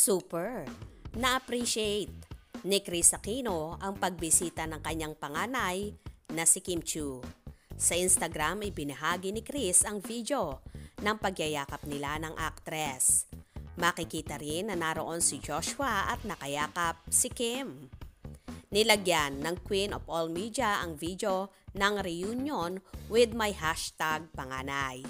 Super! Na-appreciate ni Kris Aquino ang pagbisita ng kanyang panganay na si Kim Chiu. Sa Instagram, ibinahagi ni Kris ang video ng pagyayakap nila ng aktres. Makikita rin na naroon si Joshua at nakayakap si Kim. Nilagyan ng Queen of All Media ang video ng reunion with my hashtag panganay.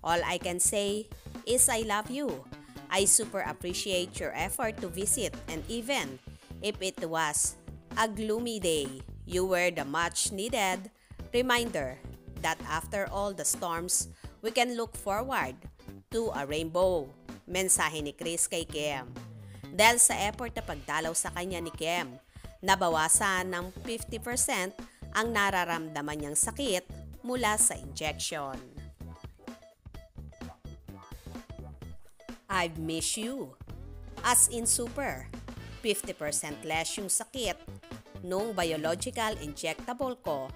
All I can say is I love you. I super appreciate your effort to visit, and even if it was a gloomy day, you were the much needed reminder that after all the storms, we can look forward to a rainbow. Mensahe ni Kris kay Kim. Dahil sa effort na pagdalaw sa kanya ni Kim, nabawasan ng 50% ang nararamdaman niyang sakit mula sa injection. I've missed you. As in super, 50% less yung sakit nung biological injectable ko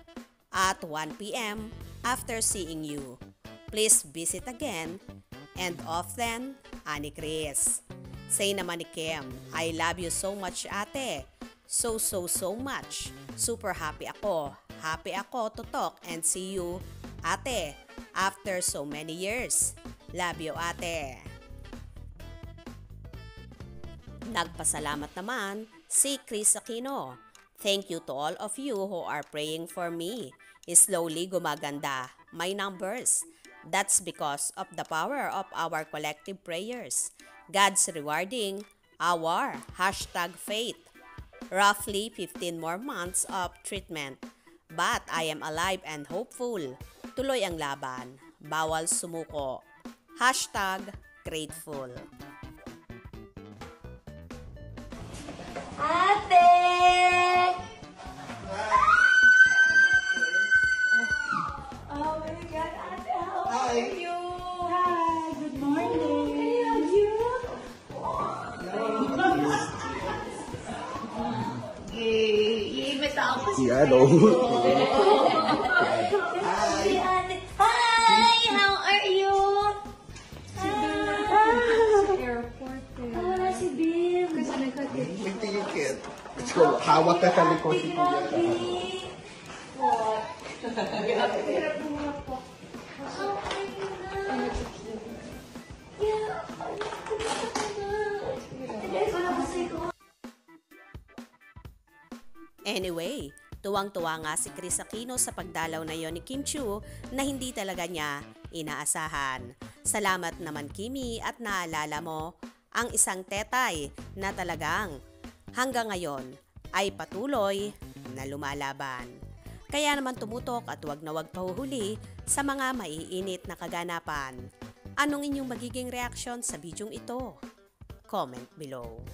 at 1 p.m. after seeing you. Please visit again and often, Ani Kris. Say naman ni Kim, I love you so much ate. So much. Super happy ako. Happy ako to talk and see you ate after so many years. Love you ate. Nagpasalamat naman si Kris Aquino. Thank you to all of you who are praying for me. Slowly gumaganda my numbers. That's because of the power of our collective prayers. God's rewarding our hashtag faith. Roughly 15 more months of treatment. But I am alive and hopeful. Tuloy ang laban. Bawal sumuko. Hashtag grateful. Ate! Oh my God, Ate, how are you? Hi, good morning. Hey, are you? Iimit ako. Si ano? Si Ate. Hi, how are you? Sa airport eh. Ah, si Bill. Kasi nagkakit. May ticket. So, hawak ka sa likod si Kuya. What? Hirap buhat po. How are you na? Yeah, kumusta ka na? Hindi ko na kasi ko. Anyway, tuwang-tuwa nga si Kris Aquino sa pagdalaw na yon ni Kim Chiu na hindi talaga niya inaasahan. Salamat naman Kimi at naalala mo ang isang tetay na talagang hanggang ngayon ay patuloy na lumalaban. Kaya naman tumutok at wag na wag pahuhuli sa mga maiinit na kaganapan. Anong inyong magiging reaksyon sa bidyong ito? Comment below.